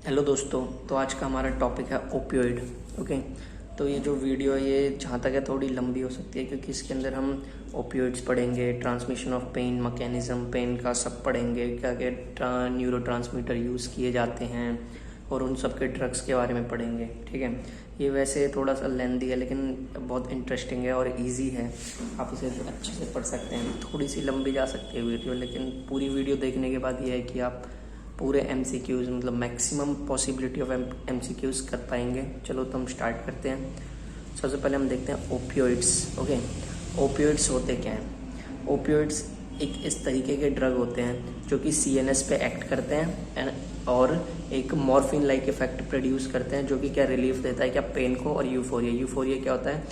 Hello दोस्तों। तो आज का हमारा टॉपिक है ओपियोइड। ओके। तो ये जो वीडियो है ये जहाँ तक है थोड़ी लंबी हो सकती है, क्योंकि इसके अंदर हम ओपियोइड्स पढ़ेंगे, transmission of pain, mechanism pain का सब पढ़ेंगे, क्या क्या न्यूरो ट्रांसमीटर यूज़ किए जाते हैं और उन सब के ड्रग्स के बारे में पढ़ेंगे। ठीक है। ये वैसे थोड़ा सा लेंदी है लेकिन बहुत इंटरेस्टिंग है और इजी है, आप इसे अच्छे से पढ़ सकते हैं। थोड़ी सी लंबी जा सकती है वीडियो, लेकिन पूरी वीडियो देखने के बाद ये है कि आप पूरे MCQs मतलब मैक्सिमम पॉसिबिलिटी ऑफ MCQs कर पाएंगे। चलो तो हम स्टार्ट करते हैं। सबसे पहले हम देखते हैं ओपियोइड्स। ओके। ओपियोइड्स होते क्या हैं? ओपियोइड्स एक इस तरीके के ड्रग होते हैं जो कि CNS पे एक्ट करते हैं और एक मॉर्फिन लाइक इफेक्ट प्रोड्यूस करते हैं, जो कि क्या रिलीफ देता है क्या पेन को और यूफोरिया। यूफोरिया क्या होता है?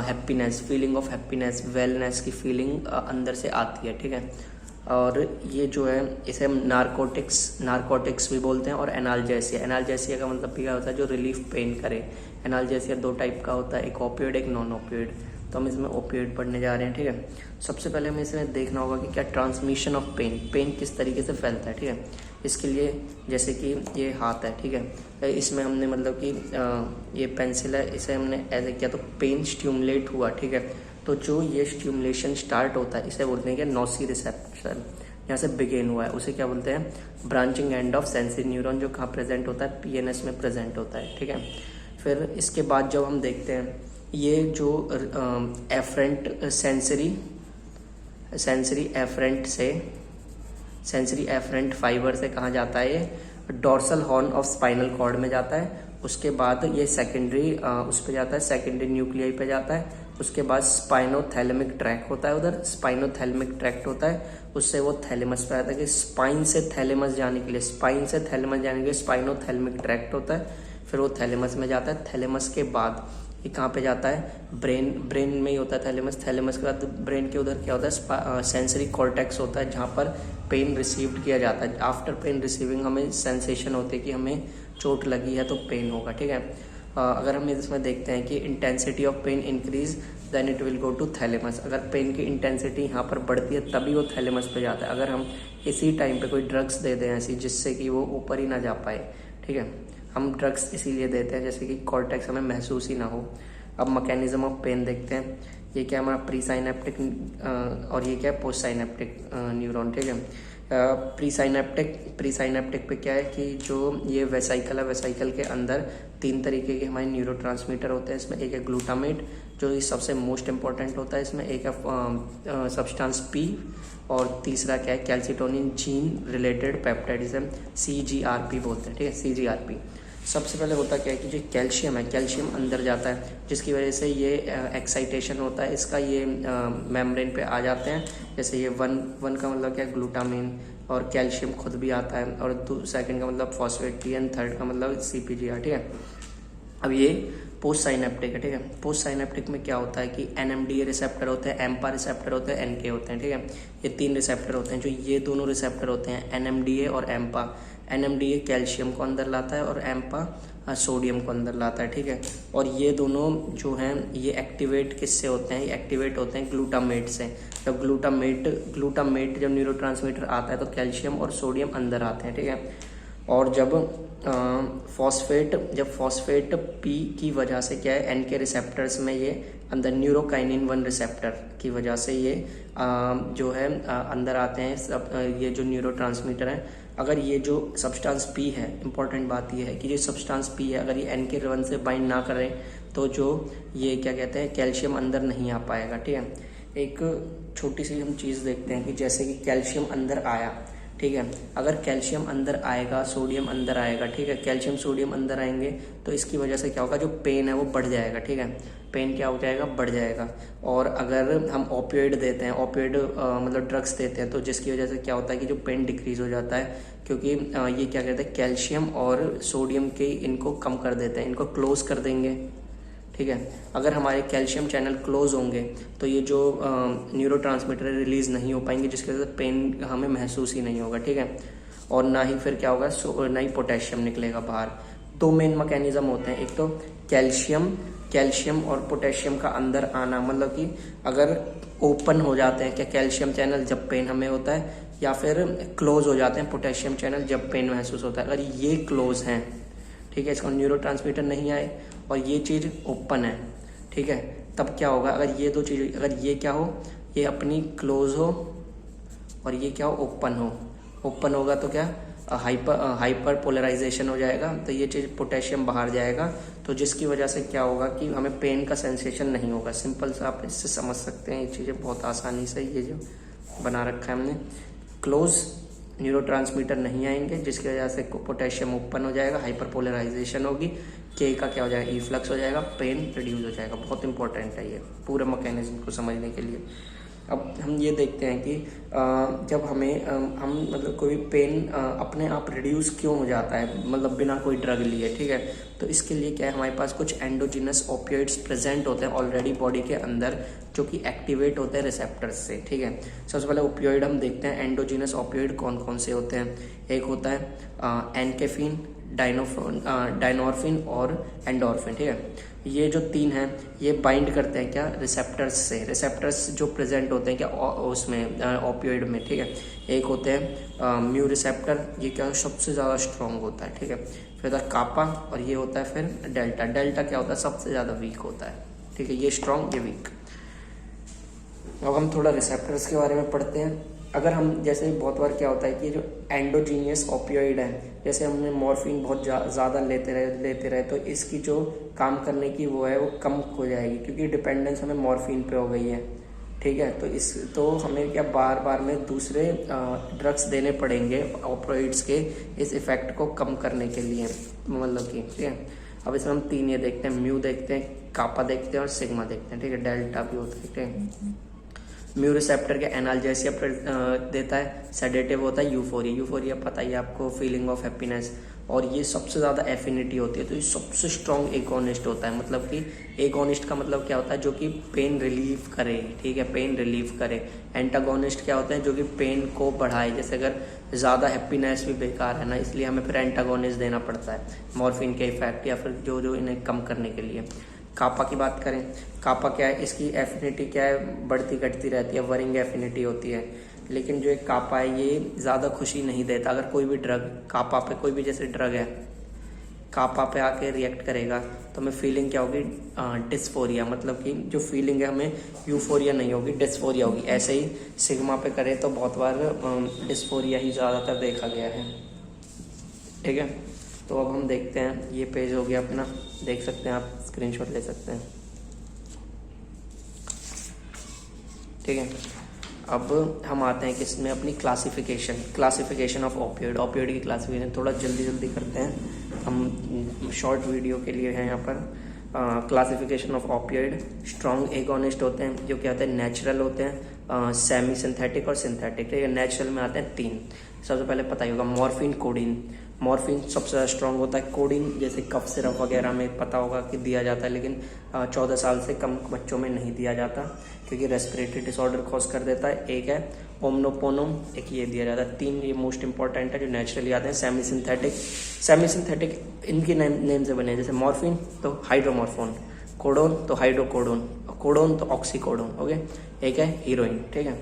Happiness, feeling of happiness, wellness की फीलिंग अंदर से आती है। ठीक है। और ये जो है इसे हम नारकोटिक्स भी बोलते हैं और एनाल्जेसिया का मतलब भी क्या होता है? जो रिलीफ पेन करे। एनाल्जेसिया दो टाइप का होता है, एक ओपियोइड एक नॉन ओपियोइड। तो हम इसमें ओपियोइड पढ़ने जा रहे हैं। ठीक है। सबसे पहले हमें इसमें देखना होगा कि क्या ट्रांसमिशन ऑफ पेन किस तरीके से फैलता है। ठीक है। इसके लिए जैसे कि ये हाथ है, ठीक है, इसमें हमने मतलब कि ये पेंसिल है, इसे हमने ऐसे किया तो पेन स्टिमुलेट हुआ। ठीक है। तो जो ये स्टिमुलेशन स्टार्ट होता है इसे बोलते हैं कि नोसी रिसेप्टर, यहाँ से बिगेन हुआ है, उसे क्या बोलते हैं? Branching end of sensory neuron, जो कहाँ प्रेजेंट होता है? PNS में प्रेजेंट होता है। ठीक है। फिर इसके बाद जब हम देखते हैं ये जो एफरेंट सेंसरी एफरेंट फाइबर से कहाँ जाता है? ये dorsal horn of spinal cord में जाता है। उसके बाद ये सेकेंडरी उस पे जाता है, सेकेंडरी न्यूक्लियाई पे जाता है। उसके बाद स्पाइनोथैलेमिक ट्रैक्ट होता है, उधर स्पाइनोथैलेमिक ट्रैक्ट होता है, उससे वो थैलेमस पे आता है कि स्पाइन से थैलेमस जाने के लिए स्पाइनोथैलेमिक ट्रैक्ट होता है। फिर वो थैलेमस में जाता है। थैलेमस के बाद ये कहाँ पे जाता है? ब्रेन में ही होता है थैलेमस के बाद ब्रेन के उधर क्या होता है? सेंसरी कॉर्टेक्स होता है, जहाँ पर पेन रिसीव्ड किया जाता है। आफ्टर पेन रिसीविंग हमें सेंसेशन होती है कि हमें चोट लगी है तो पेन होगा। ठीक है। अगर हम इसमें देखते हैं कि intensity of pain increase then it will go to thalamus. अगर पेन की इंटेंसिटी यहाँ पर बढ़ती है तभी वो थैलेमस पे जाता है। अगर हम इसी टाइम पे कोई ड्रग्स दे दें ऐसी जिससे कि वो ऊपर ही ना जा पाए, ठीक है, हम ड्रग्स इसीलिए देते हैं जैसे कि कॉर्टेक्स हमें महसूस ही ना हो। अब मैकेनिज्म ऑफ पेन देखते हैं। ये क्या हमारा प्री साइनेप्टिक और ये क्या है? Post synaptic neuron. ठीक है। प्री साइनेप्टिक पे क्या है कि जो ये वेसाइकल है, वेसाइकल के अंदर 3 तरीके के हमारे न्यूरो ट्रांसमीटर होते हैं। इसमें एक है ग्लूटामेट, जो सबसे मोस्ट इंपॉर्टेंट होता है। इसमें एक है सब्सटेंस P और तीसरा क्या है? कैल्सिटोनिन जीन रिलेटेड पेप्टाइड, इसे CGRP बोलते हैं। ठीक है, CGRP। सबसे पहले होता क्या है कि जो कैल्शियम है, कैल्शियम अंदर जाता है, जिसकी वजह से ये एक्साइटेशन होता है इसका, ये मेम्ब्रेन पे आ जाते हैं। जैसे ये वन का मतलब क्या? ग्लूटामिन, और कैल्शियम खुद भी आता है, और सेकंड का मतलब फॉस्फेट TN, थर्ड का मतलब CPGR। ठीक है। अब ये पोस्ट साइनेप्टिक है। ठीक है। पोस्ट साइनेप्टिक में क्या होता है कि NMDA रिसेप्टर होते हैं, एम्पा रिसेप्टर होते हैं, NK होते हैं। ठीक है। ये 3 रिसेप्टर होते हैं। जो ये दोनों रिसेप्टर होते हैं NMDA और एम्पा, NMDA कैल्शियम को अंदर लाता है और एम्पा सोडियम को अंदर लाता है। ठीक है। और ये दोनों जो हैं ये एक्टिवेट किससे होते हैं? ये एक्टिवेट होते हैं ग्लूटामेट से। जब ग्लूटामेट जब न्यूरोट्रांसमीटर आता है तो कैल्शियम और सोडियम अंदर आते हैं। ठीक है। और जब फॉस्फेट P की वजह से क्या है? NK रिसेप्टर्स में ये अंदर न्यूरोकाइनिन 1 रिसेप्टर की वजह से ये जो है अंदर आते हैं सब ये जो न्यूरोट्रांसमीटर है। अगर ये जो सब्सटेंस P है, इंपॉर्टेंट बात ये है कि जो सब्सटेंस P है अगर ये NK1 से बाइंड ना करे तो जो ये क्या कहते हैं कैल्शियम अंदर नहीं आ पाएगा। ठीक है। एक छोटी सी हम चीज़ देखते हैं कि जैसे कि कैल्शियम अंदर आया, ठीक है, अगर कैल्शियम अंदर आएगा, सोडियम अंदर आएगा, ठीक है, कैल्शियम सोडियम अंदर आएंगे तो इसकी वजह से क्या होगा? जो पेन है वो बढ़ जाएगा। ठीक है। पेन क्या हो जाएगा? बढ़ जाएगा। और अगर हम ओपियोइड देते हैं, ओपियोइड मतलब ड्रग्स देते हैं, तो जिसकी वजह से क्या होता है कि जो पेन डिक्रीज हो जाता है, क्योंकि ये क्या कहते हैं कैल्शियम और सोडियम के इनको कम कर देते हैं, इनको क्लोज कर देंगे। ठीक है। अगर हमारे कैल्शियम चैनल क्लोज होंगे तो ये जो न्यूरो ट्रांसमीटर रिलीज नहीं हो पाएंगे, जिसकी वजह से पेन हमें महसूस ही नहीं होगा। ठीक है। और ना ही फिर क्या होगा? ना ही पोटेशियम निकलेगा बाहर। 2 मेन मैकेनिज्म होते हैं, एक तो कैल्शियम और पोटेशियम का अंदर आना, मतलब कि अगर ओपन हो जाते हैं क्या कैल्शियम चैनल जब पेन हमें होता है, या फिर क्लोज हो जाते हैं पोटेशियम चैनल जब पेन महसूस होता है। अगर ये क्लोज हैं, ठीक है, इसका न्यूरोट्रांसमीटर नहीं आए और ये चीज़ ओपन है, ठीक है, तब क्या होगा, अगर ये दो चीज़, अगर ये क्या हो, ये अपनी क्लोज हो और ये क्या हो, ओपन हो, ओपन होगा तो क्या हाइपर पोलराइजेशन हो जाएगा, तो ये चीज़ पोटेशियम बाहर जाएगा, तो जिसकी वजह से क्या होगा कि हमें पेन का सेंसेशन नहीं होगा। सिंपल सा आप इससे समझ सकते हैं ये चीज़ें बहुत आसानी से, ये जो बना रखा है हमने, क्लोज न्यूरोट्रांसमीटर नहीं आएंगे जिसकी वजह से पोटेशियम ओपन हो जाएगा, हाइपर पोलराइजेशन होगी, के का क्या हो जाएगा, इफ्लक्स हो जाएगा, पेन रिड्यूस हो जाएगा। बहुत इंपॉर्टेंट है ये पूरे मैकेनिज्म को समझने के लिए। अब हम ये देखते हैं कि जब हमें हम मतलब कोई पेन अपने आप रिड्यूस क्यों हो जाता है, मतलब बिना कोई ड्रग लिए, ठीक है, तो इसके लिए क्या है, हमारे पास कुछ एंडोजिनस ओपियोइड्स प्रेजेंट होते हैं ऑलरेडी बॉडी के अंदर, जो कि एक्टिवेट होते हैं रिसेप्टर्स से, ठीक है। सबसे पहले ओपियोइड हम देखते हैं, एंडोजिनस ओपियोइड कौन कौन से होते हैं। एक होता है एनकेफिन, डायनोरफिन और एंडोरफिन, ठीक है। ये जो तीन हैं ये बाइंड करते हैं क्या, रिसेप्टर्स से, रिसेप्टर्स जो प्रेजेंट होते हैं क्या उसमें ओपियोइड में, ठीक है। एक होते हैं म्यू रिसेप्टर, ये क्या सबसे ज़्यादा स्ट्रॉन्ग होता है, ठीक है। फिर होता है कापा और ये होता है फिर डेल्टा। डेल्टा क्या होता है, सबसे ज़्यादा वीक होता है, ठीक है, ये स्ट्रॉन्ग ये वीक। अब हम थोड़ा रिसेप्टर्स के बारे में पढ़ते हैं। अगर हम जैसे बहुत बार क्या होता है कि जो एंडोजीनियस ओपियोइड है, जैसे हमने मॉर्फिन बहुत ज़्यादा लेते रहे तो इसकी जो काम करने की वो है वो कम हो जाएगी, क्योंकि डिपेंडेंस हमें मॉर्फिन पे हो गई है, ठीक है। तो हमें क्या बार बार में दूसरे ड्रग्स देने पड़ेंगे ओपियोइड्स के इस इफेक्ट को कम करने के लिए, मतलब कि, ठीक है। अब इसमें हम तीन ये देखते हैं, म्यू देखते हैं, कापा देखते हैं और सिग्मा देखते हैं, ठीक है। डेल्टा भी होता है, ठीक है। म्यू रिसेप्टर के एनाल्जेसिया देता है, सेडेटिव होता है यूफोरिया। यूफोरिया पता ही आपको, फीलिंग ऑफ हैप्पीनेस, और ये सबसे ज़्यादा एफिनिटी होती है, तो ये सबसे स्ट्रॉन्ग एगोनिस्ट होता है। मतलब कि एगोनिस्ट का मतलब क्या होता है, जो कि पेन रिलीव करे, ठीक है, पेन रिलीव करे। एंटागोनिस्ट क्या होते हैं, जो कि पेन को बढ़ाए, जैसे अगर ज़्यादा हैप्पीनेस भी बेकार है ना, इसलिए हमें फिर एंटागोनिस्ट देना पड़ता है मॉर्फिन के इफेक्ट या फिर जो इन्हें कम करने के लिए। कापा की बात करें, कापा क्या है, इसकी एफिनिटी क्या है, बढ़ती घटती रहती है, वरिंग एफिनिटी होती है। लेकिन जो एक कापा है ये ज़्यादा खुशी नहीं देता। अगर कोई भी ड्रग कापा पे, कोई भी जैसे ड्रग है कापा पे आके रिएक्ट करेगा तो हमें फीलिंग क्या होगी, डिस्फोरिया, मतलब कि जो फीलिंग है हमें यूफोरिया नहीं होगी, डिस्फोरिया होगी। ऐसे ही सिग्मा पे करें तो बहुत बार डिस्फोरिया ही ज़्यादातर देखा गया है, ठीक है। तो अब हम देखते हैं, ये पेज हो गया अपना, देख सकते हैं आप, स्क्रीनशॉट ले सकते हैं, ठीक है। अब हम आते हैं किसमें, अपनी क्लासिफिकेशन ऑफ ओपियोइड। ओपियोइड की क्लासिफिकेशन थोड़ा जल्दी करते हैं, हम शॉर्ट वीडियो के लिए हैं यहाँ पर। Classification of opioid, strong agonist होते हैं, जो क्या होते हैं, नेचुरल होते हैं, सेमी सिंथेटिक और सिंथेटिक, ठीक है। नेचुरल में आते हैं तीन। सबसे पहले पता ही होगा मॉर्फिन, कोडीन। मॉर्फिन सबसे ज़्यादा स्ट्रॉन्ग होता है। कोडीन जैसे कफ सिरप वगैरह में पता होगा कि दिया जाता है, लेकिन 14 साल से कम बच्चों में नहीं दिया जाता, क्योंकि रेस्पिरेटरी डिसऑर्डर कॉज कर देता है। एक है ओमनोपोनोम, एक ये दिया जाता है। तीन ये मोस्ट इंपॉर्टेंट है जो नेचुरली आते हैं। सेमी सिंथेटिक इनके नेम से बने, जैसे मॉर्फिन तो हाइड्रोमॉर्फोन, कोडोन तो हाइड्रोकोडोन, कोडोन तो ऑक्सीकोडोन, ओके। एक है हीरोइन, ठीक है।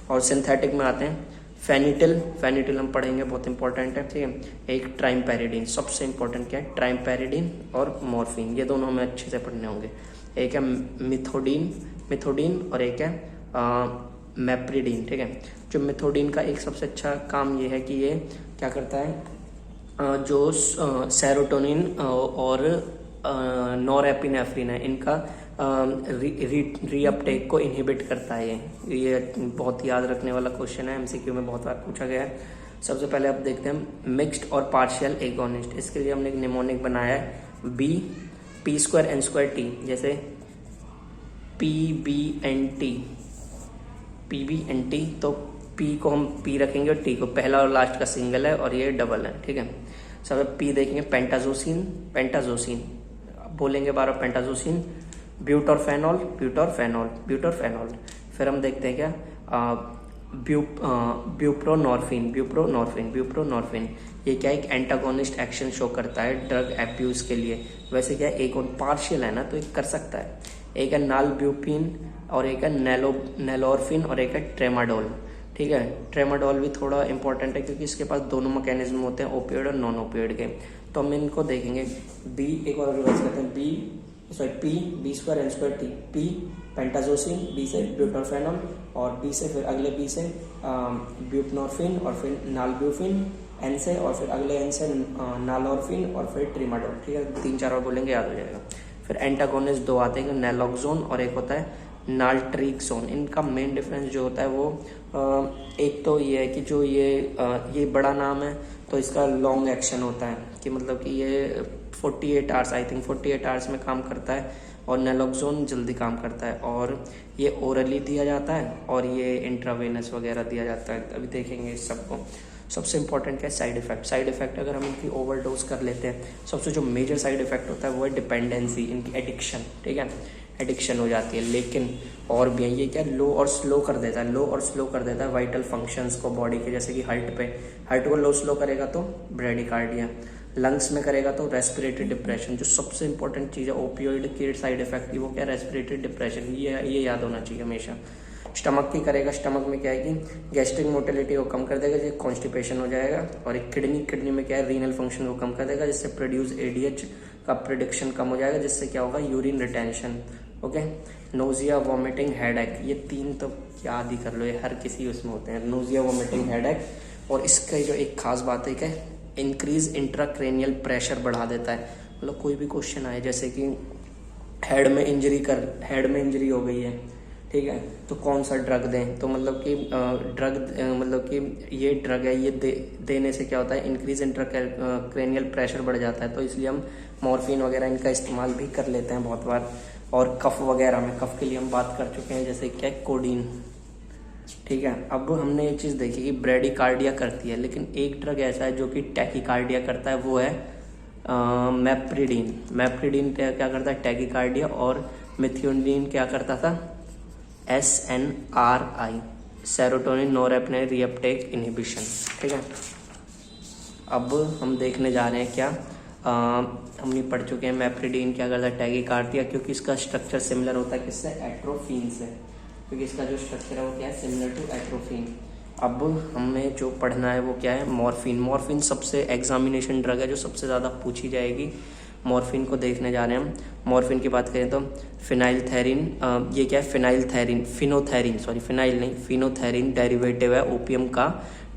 और सिंथेटिक में आते हैं फेनिटिल हम पढ़ेंगे, बहुत इंपॉर्टेंट है, ठीक है। एक ट्राइमपेरिडीन, सबसे इंपॉर्टेंट क्या है, ट्राइमपेरिडीन और मॉर्फिन, ये दोनों हमें अच्छे से पढ़ने होंगे। एक है मिथोडीन और एक है मेप्रिडीन, ठीक है। जो मिथोडीन का एक सबसे अच्छा काम ये है कि ये क्या करता है, जो सेरोटोनिन और नॉरएपिनेफ्रिन है, इनका रीअपटेक को इनहिबिट करता है। ये बहुत याद रखने वाला क्वेश्चन है, एमसीक्यू में बहुत बार पूछा गया है। सबसे पहले आप देखते हैं मिक्स्ड और पार्शियल एगोनिस्ट। इसके लिए हमने एक निमोनिक बनाया है, P2N2T, जैसे PBNT, तो P को हम P रखेंगे और T को, पहला और लास्ट का सिंगल है और ये डबल है, ठीक है। सबसे P देखेंगे पेंटाजोसिन, बोलेंगे 12 पेंटाजोसिन। ब्यूटोरफेनॉल। फिर हम देखते हैं क्या, ब्यूप्रोनॉर्फिन, ये क्या एक एंटागोनिस्ट एक्शन शो करता है ड्रग एब्यूज के लिए। वैसे क्या एक और पार्शियल है ना, तो एक कर सकता है। एक है नालब्यूपिन और एक है नेलोरफिन और एक है ट्रेमाडोल, ठीक ठीक है। ट्रेमाडोल भी थोड़ा इंपॉर्टेंट है क्योंकि इसके पास दोनों मैकेनिज्म होते हैं, ओपियोइड और नॉन ओपियोइड के। तो हम इनको देखेंगे। बी, एक और रिवाइज करते हैं, P B square N square T, P pentazocine, B से ब्यूटाफेनॉल, और बी से फिर अगले बी से ब्यूपनॉर्फिन और फिर नालब्यूफिन, एन से और फिर अगले एन से नालॉर्फिन और फिर ट्रिमाडोल। ठीक है, 3-4 और बोलेंगे, याद हो जाएगा। फिर एंटागोनिस्ट 2 आते हैं, नैलोक्सोन और एक होता है नाल्ट्रिक्सोन। इनका मेन डिफरेंस जो होता है वो एक तो ये है कि जो ये बड़ा नाम है तो इसका लॉन्ग एक्शन होता है कि मतलब कि ये 48 आवर्स, आई थिंक 48 आवर्स में काम करता है, और नैलोक्सोन जल्दी काम करता है, और ये ओरली दिया जाता है और ये इंट्रावेनस वगैरह दिया जाता है। अभी देखेंगे इस सबको। सबसे इंपॉर्टेंट क्या है, साइड इफेक्ट। अगर हम इनकी ओवरडोज कर लेते हैं, सबसे जो मेजर साइड इफेक्ट होता है वो है डिपेंडेंसी, इनकी एडिक्शन। ठीक है, एडिक्शन हो जाती है। लेकिन और भी है, ये क्या लो और स्लो कर देता है वाइटल फंक्शंस को बॉडी के, जैसे कि हार्ट को लो स्लो करेगा तो ब्रेडिकार्डिया, लंग्स में करेगा तो रेस्पिरेटरी डिप्रेशन। जो सबसे इंपॉर्टेंट चीज़ है ओपियोइड की साइड इफेक्ट की, वो क्या, रेस्पिरेटरी डिप्रेशन। ये याद होना चाहिए हमेशा। स्टमक की करेगा, स्टमक में क्या है कि गैस्ट्रिक मोटिलिटी को कम कर देगा, जिससे कॉन्स्टिपेशन हो जाएगा। और एक किडनी में क्या है, रीनल फंक्शन को कम कर देगा, जिससे प्रोड्यूस एडीएच का प्रोडक्शन कम हो जाएगा, जिससे क्या होगा, urine retention. Okay, nausea, vomiting, headache, ये 3 तो याद ही कर लो, ये हर किसी उसमें होते हैं, नोजिया, वॉमिटिंग, हेडेक। और इसका जो एक खास बात है क्या, इंक्रीज इंट्राक्रेनियल प्रेशर बढ़ा देता है। मतलब कोई भी क्वेश्चन आए, जैसे कि हेड में इंजरी हो गई है, ठीक है, तो कौन सा ड्रग दें, तो मतलब कि मतलब कि ये ड्रग है, ये देने से क्या होता है, इंक्रीज इंट्राक्रेनियल प्रेशर बढ़ जाता है। तो इसलिए हम मॉर्फिन वगैरह इनका इस्तेमाल भी कर लेते हैं बहुत बार। और कफ वगैरह में, कफ के लिए हम बात कर चुके हैं, जैसे क्या है, कोडीन। ठीक है, अब हमने एक चीज़ देखी कि ब्रेडिकार्डिया करती है, लेकिन एक ड्रग ऐसा है जो कि टैकीकार्डिया करता है, वो है मैप्रिडीन क्या करता है, टैकीकार्डिया। और मिथियोनिन क्या करता था, SNRI, serotonin norepinephrine reuptake inhibition. ठीक है, अब हम देखने जा रहे हैं क्या, हमने पढ़ चुके हैं मैप्रिडीन क्या करता है, टैकीकार्डिया, क्योंकि इसका स्ट्रक्चर सिमिलर होता है किससे, एट्रोफिन से, क्योंकि इसका जो स्ट्रक्चर है वो क्या है, सिमिलर टू एट्रोफिन। अब हमें जो पढ़ना है वो क्या है, मॉर्फिन सबसे एग्जामिनेशन ड्रग है जो सबसे ज़्यादा पूछी जाएगी। मॉर्फिन को देखने जा रहे हैं हम। मॉर्फिन की बात करें तो फिनाइलथेरिन, ये क्या है, फिनोथेरिन डेरिवेटिव है ओपियम का।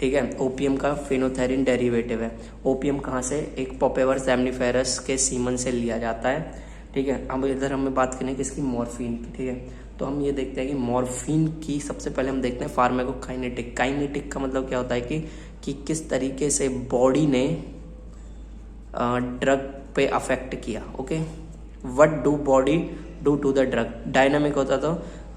ठीक है, ओपियम का फिनोथेरिन डेरिवेटिव है। ओपियम कहाँ से, एक पॉपेवर सैमनीफेरस के सीमन से लिया जाता है। ठीक है, अब इधर हमें बात करनी है किसकी, मॉर्फिन की। ठीक है, तो हम ये देखते हैं कि मॉर्फिन की सबसे पहले हम देखते हैं फार्माकोकाइनेटिक। काइनेटिक का मतलब क्या होता है कि किस तरीके से बॉडी ने ड्रग पे अफेक्ट किया। Okay, what do body do to the drug. Dynamic होता तो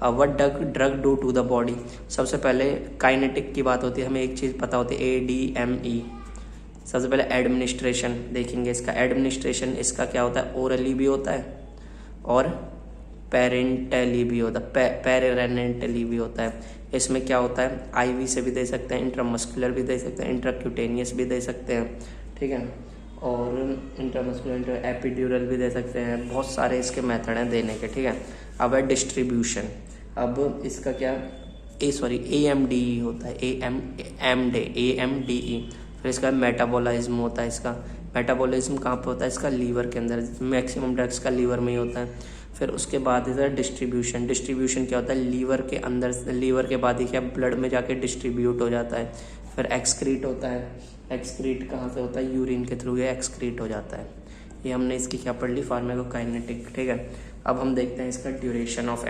what drug do to the body. सबसे पहले काइनेटिक की बात होती है, हमें एक चीज़ पता होती है, ADME। सबसे पहले एडमिनिस्ट्रेशन देखेंगे इसका। एडमिनिस्ट्रेशन इसका क्या होता है, ओरली भी होता है और पेरेंटली भी होता है, पेरेंटली भी होता है। इसमें क्या होता है, IV से भी दे सकते हैं, इंट्रामस्कुलर भी दे सकते हैं, इंट्राक्यूटेनियस भी दे सकते हैं। ठीक है, और इंट्रामस्कुलर एपिड्यूरल भी दे सकते हैं। बहुत सारे इसके मेथड हैं देने के। ठीक है, अब है डिस्ट्रीब्यूशन। अब इसका क्या, AMDE होता है, AMDE। फिर इसका मेटाबॉलिज्म होता है। इसका मेटाबॉलिज्म कहाँ पे होता है, इसका लीवर के अंदर, मैक्सिमम ड्रग्स का लीवर में ही होता है। फिर उसके बाद इधर डिस्ट्रीब्यूशन क्या होता है, लीवर के अंदर, लीवर के बाद ही क्या, ब्लड में जाके डिस्ट्रीब्यूट हो जाता है। फिर एक्सक्रीट होता है। एक्सक्रीट कहाँ से होता है, यूरिन के थ्रू ये एक्सक्रीट हो जाता है। ये हमने इसकी क्या पढ़ ली, फार्माकोकाइनेटिक। ठीक है, अब हम देखते हैं इसका ड्यूरेशन ऑफ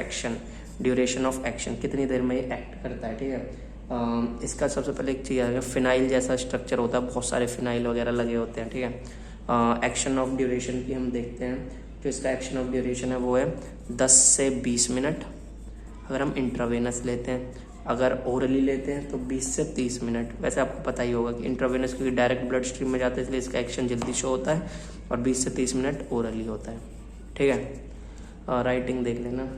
एक्शन, कितनी देर में ये एक्ट करता है। ठीक है, इसका सबसे पहले एक चीज़ है, फिनाइल जैसा स्ट्रक्चर होता है, बहुत सारे फिनाइल वगैरह लगे होते हैं। ठीक है, एक्शन ऑफ ड्यूरेशन की हम देखते हैं। जो इसका एक्शन ऑफ ड्यूरेशन है वो है 10 से 20 मिनट अगर हम इंट्रावेनस लेते हैं। अगर ओरली लेते हैं तो 20 से 30 मिनट। वैसे आपको पता ही होगा कि इंट्रावेनस क्योंकि डायरेक्ट ब्लड स्ट्रीम में जाता है, इसलिए इसका एक्शन जल्दी शो होता है, और 20 से 30 मिनट ओरली होता है। ठीक है, राइटिंग देख लेना।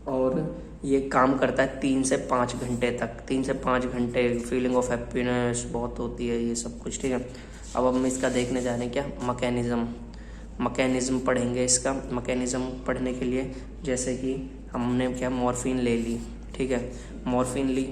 और ये काम करता है 3 से 5 घंटे तक, 3 से 5 घंटे। फीलिंग ऑफ हैप्पीनेस बहुत होती है, ये सब कुछ। ठीक है, अब हम इसका देखने जा रहे हैं क्या, मैकेनिज्म पढ़ेंगे। इसका मैकेनिज्म पढ़ने के लिए जैसे कि हमने क्या, मॉर्फिन ले ली, ठीक है। मॉर्फिन ली,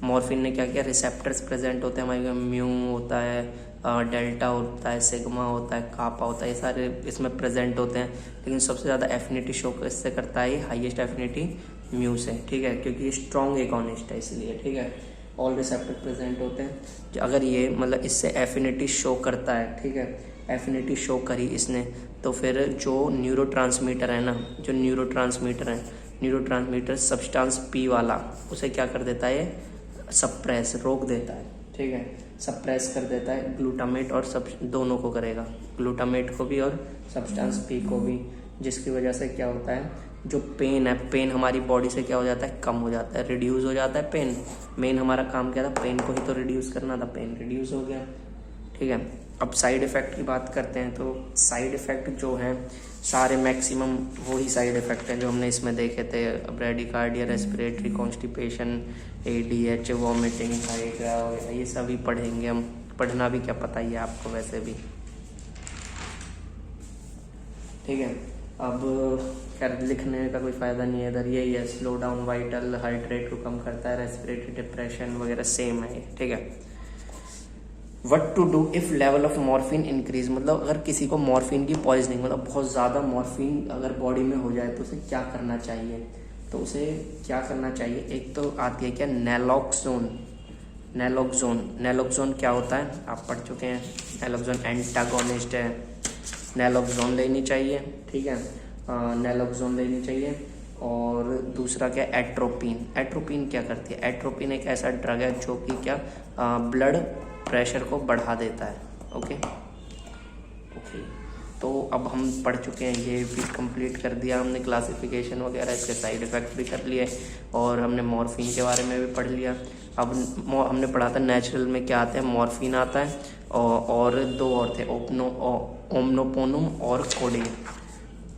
मॉर्फिन ने क्या किया, रिसेप्टर्स प्रेजेंट होते हैं हमारे, म्यू होता है, डेल्टा होता है, सिग्मा होता है, कापा होता है, ये सारे इसमें प्रेजेंट होते हैं। लेकिन सबसे ज़्यादा एफिनिटी शो इससे करता है, हाईएस्ट एफिनिटी म्यू से, ठीक है, क्योंकि ये स्ट्रॉन्ग एगोनिस्ट है इसलिए, ठीक है। ऑल रिसेप्टर प्रेजेंट होते हैं। अगर ये मतलब इससे एफिनिटी शो करता है, ठीक है, एफिनिटी शो करी इसने, तो फिर जो न्यूरोट्रांसमीटर है ना, जो न्यूरोट्रांसमीटर है, न्यूरोट्रांसमीटर सब्सटेंस पी वाला, उसे क्या कर देता है, सप्रेस, रोक देता है, ठीक है, सप्रेस कर देता है। ग्लूटामेट और सब दोनों को करेगा, ग्लूटामेट को भी और सब्सटेंस पी को भी, जिसकी वजह से क्या होता है, जो पेन है, पेन हमारी बॉडी से क्या हो जाता है, कम हो जाता है, रिड्यूस हो जाता है पेन। मेन हमारा काम क्या था, पेन को ही तो रिड्यूस करना था, पेन रिड्यूस हो गया, ठीक है। अब साइड इफ़ेक्ट की बात करते हैं, तो साइड इफ़ेक्ट जो हैं सारे मैक्सिमम वही साइड इफ़ेक्ट हैं जो हमने इसमें देखे थे, bradycardia, respiratory, constipation, ADH, vomiting, hydra, ये सभी पढ़ेंगे हम। पढ़ना भी क्या पता ही है आपको वैसे भी, ठीक है। अब खैर लिखने का कोई फ़ायदा नहीं है इधर, यही है, slow down vital, heart rate को कम करता है, रेस्पिरेटरी, डिप्रेशन वगैरह सेम है, ठीक है। What to do if level of morphine increase, मतलब अगर किसी को मॉर्फिन की पॉइजनिंग, मतलब बहुत ज़्यादा मॉर्फिन अगर बॉडी में हो जाए तो उसे क्या करना चाहिए, तो उसे क्या करना चाहिए, एक तो आती है क्या, नैलोक्सोन। नैलोक्सोन, नैलोक्सोन क्या होता है आप पढ़ चुके हैं, नैलोक्सोन एंटागोनिस्ट है, नैलोक्सोन लेनी चाहिए, ठीक है, नैलोक्सोन लेनी चाहिए। और दूसरा क्या, एट्रोपिन। एट्रोपिन क्या करती है, एट्रोपिन एक ऐसा ड्रग है जो कि क्या, ब्लड प्रेशर को बढ़ा देता है, ओके। तो अब हम पढ़ चुके हैं, ये भी कंप्लीट कर दिया हमने, क्लासिफिकेशन वगैरह, इसके साइड इफ़ेक्ट भी कर लिए, और हमने मॉर्फिन के बारे में भी पढ़ लिया। अब हमने पढ़ा था नेचुरल में क्या आता है, मॉर्फिन आता है, और दो और थे, ओमनोपोनम और कोडीन,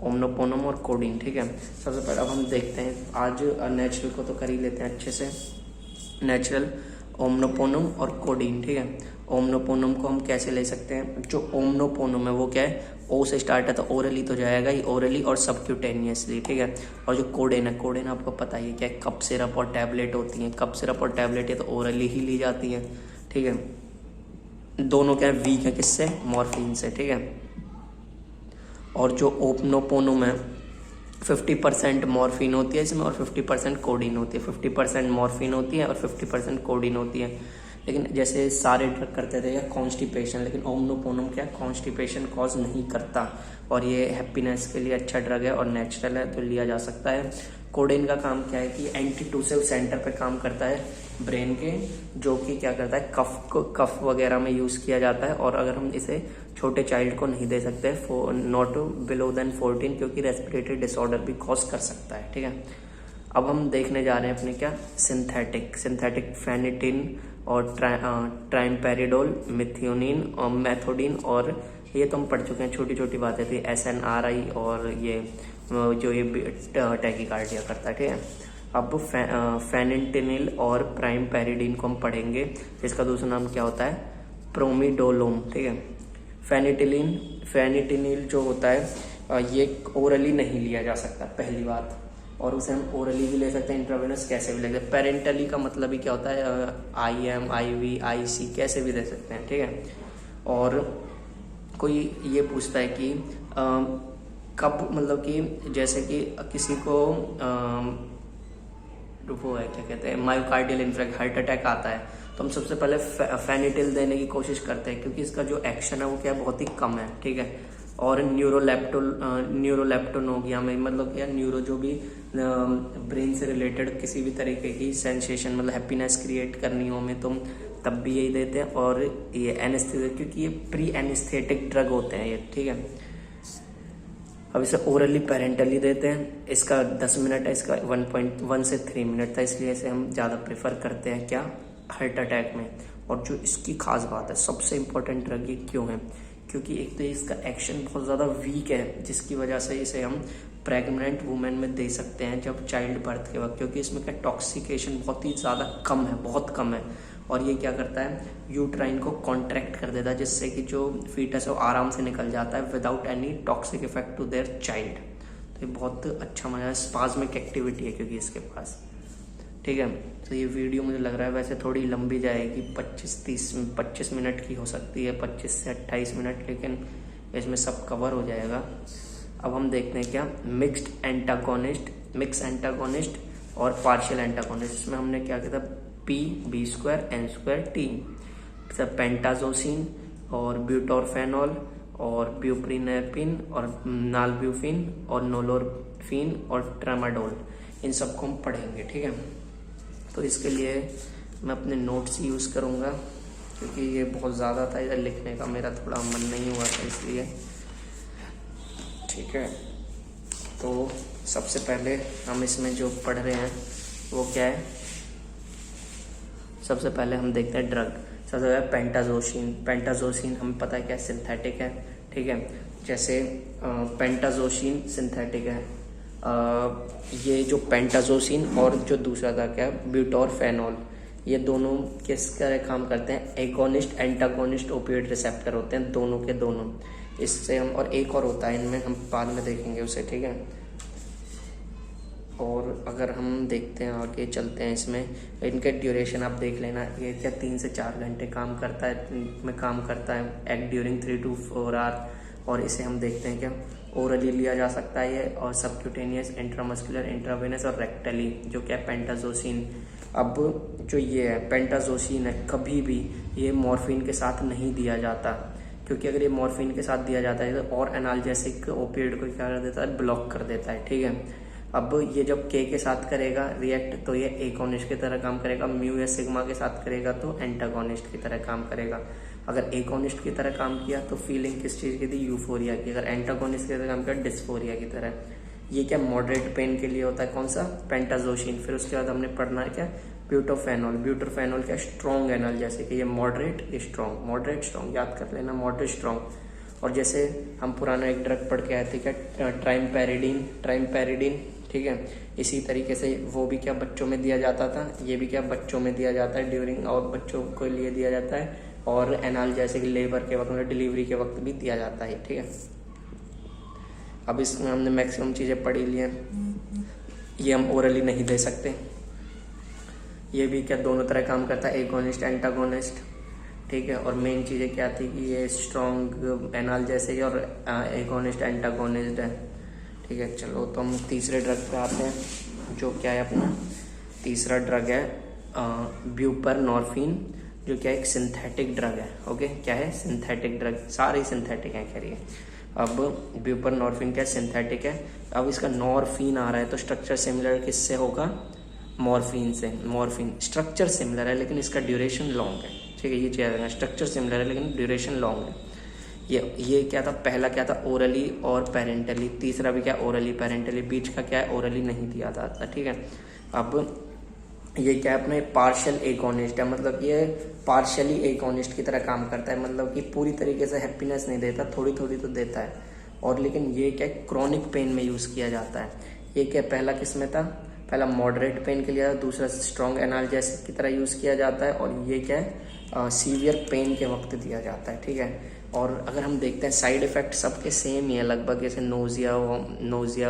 ओमनोपोनम और कोडीन, ठीक है। सबसे पहले अब हम देखते हैं, आज नेचुरल को तो कर ही लेते हैं अच्छे से। नेचुरल, ओमनोपोनम और कोडीन, ठीक है। ओमनोपोनम को हम कैसे ले सकते हैं, जो ओमनोपोनम है वो क्या है, ओ से स्टार्ट है तो ओरली तो जाएगा ही, ओरली और सबक्यूटेनियसली, ठीक है। और जो कोडेन है, कोडेन आपको पता ही है क्या है, कप सिरप और टैबलेट होती हैं, कप सिरप और टैबलेट ये तो ओरली ही ली जाती हैं, ठीक है। दोनों क्या है, वीक है किससे, मॉर्फिन से, ठीक है। और जो ओमनोपोनम है 50% मॉर्फिन होती है इसमें और 50% कोडीन होती है, 50% मॉर्फिन होती है और 50% कोडीन होती है। लेकिन जैसे सारे ड्रग करते थे या कॉन्स्टिपेशन, लेकिन ओमनोपोनम क्या कॉन्स्टिपेशन कॉज नहीं करता, और ये हैप्पीनेस के लिए अच्छा ड्रग है और नेचुरल है तो लिया जा सकता है। कोडेन का काम क्या है कि एंटीट्यूसिव सेंटर पे काम करता है ब्रेन के, जो कि क्या करता है, कफ वगैरह में यूज़ किया जाता है। और अगर हम इसे छोटे चाइल्ड को नहीं दे सकते, नॉट बिलो देन 14, क्योंकि रेस्पिरेटरी डिसऑर्डर भी कॉज कर सकता है, ठीक है। अब हम देखने जा रहे हैं अपने क्या, सिंथेटिक फेनिटिन और ट्राइमपेरिडोल, मिथियोनिन और मेथोडिन, और ये तो हम पढ़ चुके हैं, छोटी छोटी बातें थी, SNRI और ये जो ये टैकीकार्डिया करता है, ठीक है। अब फेनिटिनिल और प्राइमपेरिडिन को हम पढ़ेंगे, जिसका दूसरा नाम क्या होता है, प्रोमिडोलोम, ठीक है। फेनिटिनिल जो होता है ये ओरली नहीं लिया जा सकता, पहली बात, और उसे हम ओरली भी ले सकते हैं, इंट्रावेनस कैसे भी ले सकते हैं। पेरेंटली का मतलब ही क्या होता है, IM, IV, IC कैसे भी दे सकते हैं, ठीक है। और कोई ये पूछता है कि कब, मतलब कि जैसे कि किसी को वो है क्या कहते हैं, मायोकार्डियल इन्फ्रेक्शन, हार्ट अटैक आता है, तो हम सबसे पहले फेनिटिल देने की कोशिश करते हैं, क्योंकि इसका जो एक्शन है वो क्या बहुत ही कम है, ठीक है। और न्यूरोलेप्टोनोगिया में, मतलब क्या, न्यूरो जो भी ब्रेन से रिलेटेड किसी भी तरीके की सेंसेशन, मतलब हैप्पीनेस क्रिएट करनी हो में, तुम तब भी यही देते हैं। और ये एनेस्थेटिक, क्योंकि ये प्री एनेस्थेटिक ड्रग होते हैं ये, ठीक है। अब इसे ओरली पेरेंटली देते हैं, इसका 10 मिनट है, इसका 1.1 से 3 मिनट था, इसलिए इसे हम ज़्यादा प्रेफर करते हैं क्या, हार्ट अटैक में। और जो इसकी खास बात है, सबसे इम्पोर्टेंट ड्रग ये क्यों है, क्योंकि एक तो इसका एक्शन बहुत ज़्यादा वीक है, जिसकी वजह से इसे हम प्रेग्नेंट वुमेन में दे सकते हैं जब चाइल्ड बर्थ के वक्त, क्योंकि इसमें क्या टॉक्सिकेशन बहुत ही ज़्यादा कम है, बहुत कम है। और ये क्या करता है, यूट्राइन को कॉन्ट्रैक्ट कर देता है, जिससे कि जो फीटस है वो आराम से निकल जाता है without any toxic effect to their child. तो ये बहुत अच्छा मजा है, स्पाज्मिक एक्टिविटी है क्योंकि इसके पास, ठीक है। तो ये वीडियो मुझे लग रहा है वैसे थोड़ी लंबी जाएगी, 25 मिनट की हो सकती है, 25 से 28 मिनट, लेकिन इसमें सब कवर हो जाएगा। अब हम देखते हैं क्या मिक्स एंटागोनिस्ट और पार्शियल एंटागोनिस्ट। इसमें हमने क्या किया था, P, B2, N2, T, pentazocine और ब्यूटोरफेनॉल और ब्यूप्रीनेपिन और नालब्यूफिन और नोलोरफिन और ट्रामाडोल, इन सबको हम पढ़ेंगे, ठीक है। तो इसके लिए मैं अपने नोट्स यूज़ करूँगा, क्योंकि ये बहुत ज़्यादा था, इधर लिखने का मेरा थोड़ा मन नहीं हुआ था इसलिए, ठीक है। तो सबसे पहले हम इसमें जो पढ़ रहे हैं वो क्या है, सबसे पहले हम देखते हैं ड्रग। सबसे पहले पेंटाजोसिन हमें पता है क्या सिंथेटिक है, ठीक है। जैसे पेंटाजोसिन सिंथेटिक है, ये जो पेंटाजोसिन और जो दूसरा था क्या ब्यूटोरफेनॉल, ये दोनों किस तरह काम करते हैं, एगोनिस्ट एंटागोनिस्ट ओपियोइड रिसेप्टर होते हैं दोनों के दोनों। इससे हम, और एक और होता है इनमें, हम बाद में देखेंगे उसे, ठीक है। और अगर हम देखते हैं आगे चलते हैं, इसमें इनके ड्यूरेशन आप देख लेना, ये क्या 3 से 4 घंटे काम करता है, में काम करता है, एक्ट ड्यूरिंग 3 to 4 आवर। और इसे हम देखते हैं क्या ओरली लिया जा सकता है ये, और सबक्यूटेनियस, इंट्रामस्कुलर, इंट्रावेनस और रेक्टली, जो क्या है पेंटाजोसिन। अब जो ये है पेंटाजोसिन है, कभी भी ये मॉर्फिन के साथ नहीं दिया जाता, क्योंकि अगर ये मॉर्फिन के साथ दिया जाता है तो और एनाल्जेसिक ओपियोइड को क्या कर देता है, ब्लॉक कर देता है, ठीक है। अब ये जब के साथ करेगा रिएक्ट तो ये एगोनिस्ट की तरह काम करेगा, म्यू या सिग्मा के साथ करेगा तो एंटागोनिस्ट की तरह काम करेगा। अगर एगोनिस्ट की तरह काम किया तो फीलिंग किस चीज़ की थी, यूफोरिया की। अगर एंटागोनिस्ट की तरह काम किया, डिस्फोरिया की तरह। ये क्या मॉडरेट पेन के लिए होता है, कौन सा, पेंटाजोसिन। फिर उसके बाद हमने पढ़ना है क्या, ब्यूटोरफेनॉल क्या स्ट्रॉन्ग एनल, जैसे कि ये मॉडरेट, ये स्ट्रॉन्ग, मॉडरेट स्ट्रॉन्ग, याद कर लेना, मॉडरेट स्ट्रॉन्ग। और जैसे हम पुराना एक ड्रग पढ़ के आए थे क्या, ट्राइमपेरिडीन, ठीक है। इसी तरीके से वो भी क्या बच्चों में दिया जाता था, ये भी क्या बच्चों में दिया जाता है ड्यूरिंग, और बच्चों के लिए दिया जाता है, और एनाल जैसे कि लेबर के वक्त, मतलब डिलीवरी के वक्त भी दिया जाता है, ठीक है। अब इसमें हमने मैक्सिमम चीज़ें पढ़ी ली हैं। ये हम ओरली नहीं दे सकते। ये भी क्या दोनों तरह काम करता है, एगोनिस्ट एंटागोनिस्ट, ठीक है। और मेन चीज़ें क्या थी कि ये स्ट्रॉन्ग एनाल जैसे ही और एगोनिस्ट एंटागोनिस्ट है, ठीक है। चलो तो हम तीसरे ड्रग पे आते हैं, जो क्या है अपना तीसरा ड्रग है ब्यूपरनॉर्फिन, जो क्या एक सिंथेटिक ड्रग है, ओके। क्या है, सिंथेटिक ड्रग, सारे सिंथेटिक हैं खैर ये। अब ब्यूपरनॉर्फिन क्या सिंथेटिक है। अब इसका नॉर्फिन आ रहा है तो स्ट्रक्चर सिमिलर किससे होगा, मॉर्फिन से। मॉर्फिन स्ट्रक्चर सिमिलर है लेकिन इसका ड्यूरेशन लॉन्ग है, ठीक है। ये चीज़ स्ट्रक्चर सिमिलर है लेकिन ड्यूरेशन लॉन्ग है। ये क्या था, पहला क्या था, ओरली और पेरेंटली। तीसरा भी क्या, ओरली पेरेंटली। बीच का क्या है, ओरली नहीं दिया जाता, ठीक है। अब ये क्या अपने पार्शियल एगोनिस्ट है, मतलब ये पार्शियली एगोनिस्ट की तरह काम करता है, मतलब कि पूरी तरीके से हैप्पीनेस नहीं देता, थोड़ी थोड़ी तो देता है। और लेकिन ये क्या क्रोनिक पेन में यूज़ किया जाता है। ये क्या पहला किस में था, पहला मॉडरेट पेन के लिए था, दूसरा स्ट्रॉन्ग एनाल्जेसिक की तरह यूज़ किया जाता है, और ये क्या है सीवियर पेन के वक्त दिया जाता है, ठीक है। और अगर हम देखते हैं साइड इफ़ेक्ट सबके सेम ही है लगभग, जैसे नोजिया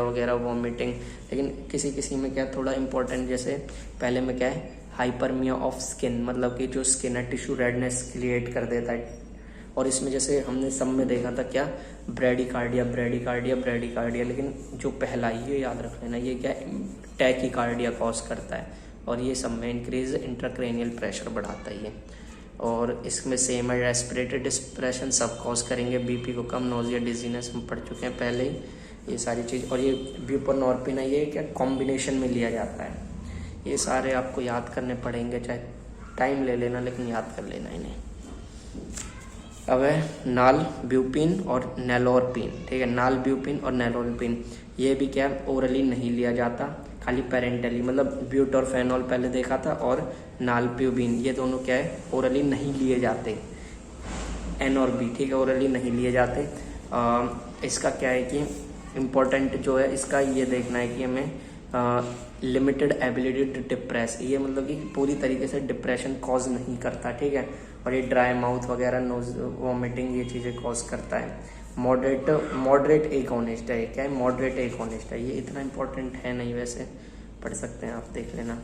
वगैरह, वॉमिटिंग, लेकिन किसी किसी में क्या थोड़ा इंपॉर्टेंट, जैसे पहले में क्या है हाइपरमिया ऑफ स्किन, मतलब कि जो स्किन है टिश्यू रेडनेस क्रिएट कर देता है। और इसमें जैसे हमने सब में देखा था क्या, ब्रेडिकार्डिया, लेकिन जो पहला ये याद रख लेना, ये क्या टैकीकार्डिया कॉज करता है, और ये सब में इंक्रीज इंट्राक्रेनियल प्रेशर बढ़ाता है ये। और इसमें सेम है, रेस्पिरेटरी डिस्प्रेशन सब कॉज करेंगे, बीपी को कम, नोजिया, डिजीनेस हम पढ़ चुके हैं पहले ही, ये सारी चीज़। और ये ब्यूपरनॉर्फिन है, ये क्या कॉम्बिनेशन में लिया जाता है। ये सारे आपको याद करने पड़ेंगे, चाहे टाइम ले लेना लेकिन याद कर लेना इन्हें। अब है नालब्यूपिन और नेलोरपिन, ठीक है। नालब्यूपिन और नेलोरपिन ये भी क्या ओरली नहीं लिया जाता, खाली पेरेंटली, मतलब ब्यूटोरफेनॉल पहले देखा था, और नालब्यूबिन ये दोनों क्या है ओरली नहीं लिए जाते, एन और बी, ठीक है, ओरली नहीं लिए जाते। इसका क्या है कि इम्पोर्टेंट जो है इसका ये देखना है कि हमें लिमिटेड एबिलिटी टू डिप्रेस, ये मतलब कि पूरी तरीके से डिप्रेशन कॉज नहीं करता, ठीक है। और ये ड्राई माउथ वगैरह, नोज, वॉमिटिंग, ये चीज़ें कॉज करता है। मॉडरेट एगोनिस्ट है, क्या है मॉडरेट एगोनिस्ट है, ये इतना इंपॉर्टेंट है नहीं, वैसे पढ़ सकते हैं आप, देख लेना।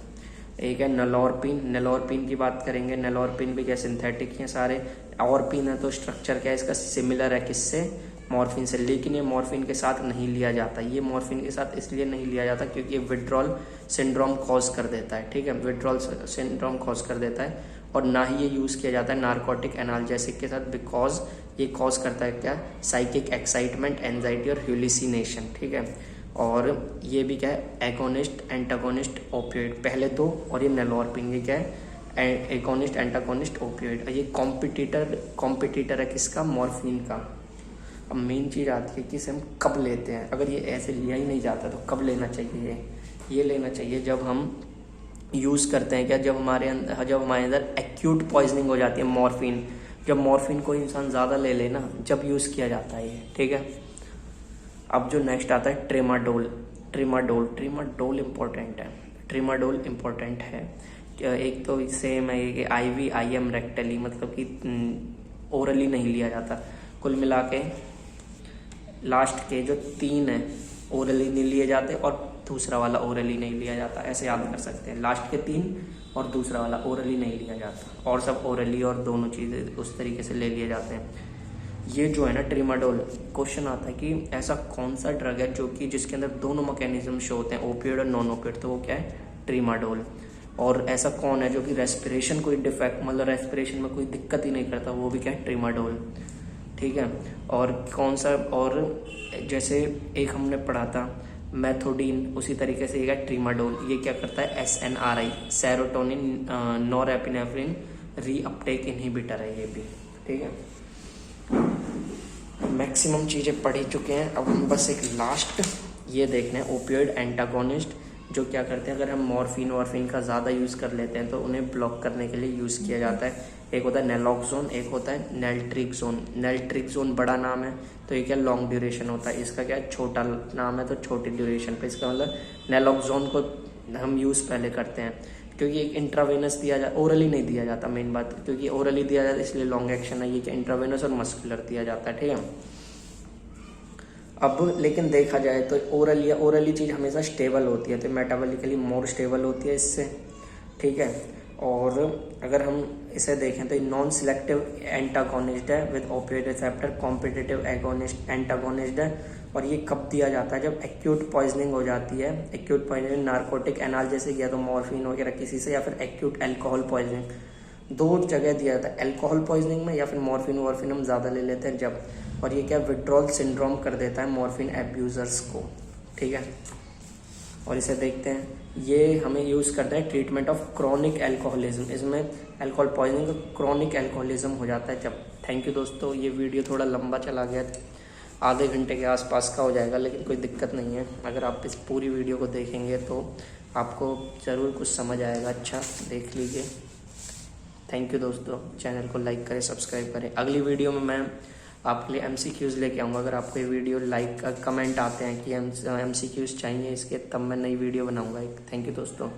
एक है नलोरपिन। नलोरपिन की बात करेंगे, नलोरपिन भी क्या सिंथेटिक हैं सारे। ऑरपिन है तो स्ट्रक्चर क्या है इसका, सिमिलर है किससे, मॉर्फिन से, लेकिन ये मॉर्फिन के साथ नहीं लिया जाता। ये मॉर्फिन के साथ इसलिए नहीं लिया जाता क्योंकि ये विड्रॉल सिंड्रोम कॉज कर देता है, ठीक है, विड्रॉल सिंड्रोम कॉज कर देता है। और ना ही ये यूज़ किया जाता है नार्कोटिक एनाल्जेसिक के साथ, बिकॉज ये कॉज करता है क्या, साइकिक एक्साइटमेंट, एंजाइटी और ह्यूलिसिनेशन, ठीक है। और ये भी क्या है, एगोनिस्ट एंटागोनिस्ट ओपियोइड, पहले दो, और ये नलोरपिन ये क्या है, एगोनिस्ट एंटागोनिस्ट ओपियोइड। ये कॉम्पिटिटर है किसका, मॉर्फिन का। अब मेन चीज़ आती है कि इसे हम कब लेते हैं। अगर ये ऐसे लिया ही नहीं जाता तो कब लेना चाहिए, ये लेना चाहिए जब हम यूज़ करते हैं क्या, जब हमारे अंदर एक्यूट पॉइजनिंग हो जाती है मॉर्फिन, जब मॉर्फिन को इंसान ज़्यादा ले लेना, जब यूज़ किया जाता है ये, ठीक है। अब जो नेक्स्ट आता है ट्रेमाडोल। ट्रेमाडोल इम्पोर्टेंट है, ट्रेमाडोल इम्पोर्टेंट है। एक तो सेम है कि IV IM रेक्टली, मतलब कि ओरली नहीं लिया जाता। कुल मिला के लास्ट के जो 3 है ओरली नहीं लिए जाते और दूसरा वाला ओरली नहीं लिया जाता, ऐसे याद कर सकते हैं। लास्ट के 3 और दूसरा वाला ओरली नहीं लिया जाता, और सब ओरली और दोनों चीज़ें उस तरीके से ले लिए जाते हैं। ये जो है ना ट्रेमाडोल, क्वेश्चन आता है कि ऐसा कौन सा ड्रग है जो कि जिसके अंदर दोनों मैकेनिज्म शो होते हैं, ओपियोइड और नॉन ओपियोइड, तो वो क्या है, ट्रेमाडोल। और ऐसा कौन है जो कि रेस्पिरेशन कोई डिफेक्ट, मतलब रेस्पिरेशन में कोई दिक्कत ही नहीं करता, वो भी क्या है, ट्रेमाडोल, ठीक है। और कौन सा, और जैसे एक हमने पढ़ा था मेथोडीन, उसी तरीके से ये ट्रेमाडोल, ये क्या करता है, SNRI, serotonin norepinephrine reuptake inhibitor है ये भी, ठीक है। मैक्सिमम चीज़ें पढ़ ही चुके हैं, अब हम बस एक लास्ट ये देखना है, ओपियोइड एंटागोनिस्ट, जो क्या करते हैं, अगर हम मॉर्फिन का ज़्यादा यूज़ कर लेते हैं तो उन्हें ब्लॉक करने के लिए यूज़ किया जाता है। एक होता है नेलॉक्सोन, एक होता है नेल्ट्रिक्सोन। नेल्ट्रिक्सोन बड़ा नाम है तो ये क्या लॉन्ग ड्यूरेशन होता है, इसका क्या है छोटा नाम है तो छोटी ड्यूरेशन पे। इसका मतलब नेलॉक्सोन को हम यूज़ पहले करते हैं क्योंकि एक इंट्रावेनस दिया जाता, ओरली नहीं दिया जाता, मेन बात, क्योंकि ओरली दिया जाता इसलिए लॉन्ग एक्शन है, ये कि इंट्रावेनस और मस्कुलर दिया जाता है, ठीक है। अब लेकिन देखा जाए तो ओरली चीज़ हमेशा स्टेबल होती है, तो मेटाबॉलिकली मोर स्टेबल होती है इससे, ठीक है। और अगर हम इसे देखें तो नॉन सिलेक्टिव एंटागोनिस्ट है with opioid receptor, competitive agonist antagonist है। और ये कब दिया जाता है, जब एक्यूट पॉइजनिंग हो जाती है। एक्यूट पॉइजनिंग नार्कोटिक एनाल्जेसिक या तो मॉर्फिन वगैरह किसी से, या फिर एक्यूट एल्कोहल पॉइजनिंग, 2 जगह दिया जाता है, एल्कोहल पॉइजनिंग में या फिर मॉर्फिन हम ज़्यादा ले लेते हैं जब। और ये क्या विड्रॉल सिंड्रोम कर देता है मॉर्फिन एब्यूजर्स को, ठीक है। और इसे देखते हैं, ये हमें यूज़ करते हैं ट्रीटमेंट ऑफ क्रॉनिक एल्कोहलिज्म, इसमें एल्कोहल पॉइजनिंग का क्रॉनिक एल्कोहलिज्म हो जाता है जब। थैंक यू दोस्तों, ये वीडियो थोड़ा लंबा चला गया, आधे घंटे के आसपास का हो जाएगा, लेकिन कोई दिक्कत नहीं है। अगर आप इस पूरी वीडियो को देखेंगे तो आपको ज़रूर कुछ समझ आएगा, अच्छा देख लीजिए। थैंक यू दोस्तों, चैनल को लाइक करें, सब्सक्राइब करें। अगली वीडियो में मैं आपके लिए MCQs लेके आऊँगा। अगर आपको ये वीडियो लाइक कमेंट आते हैं कि MCQs चाहिए इसके, तब मैं नई वीडियो बनाऊँगा एक। थैंक यू दोस्तों।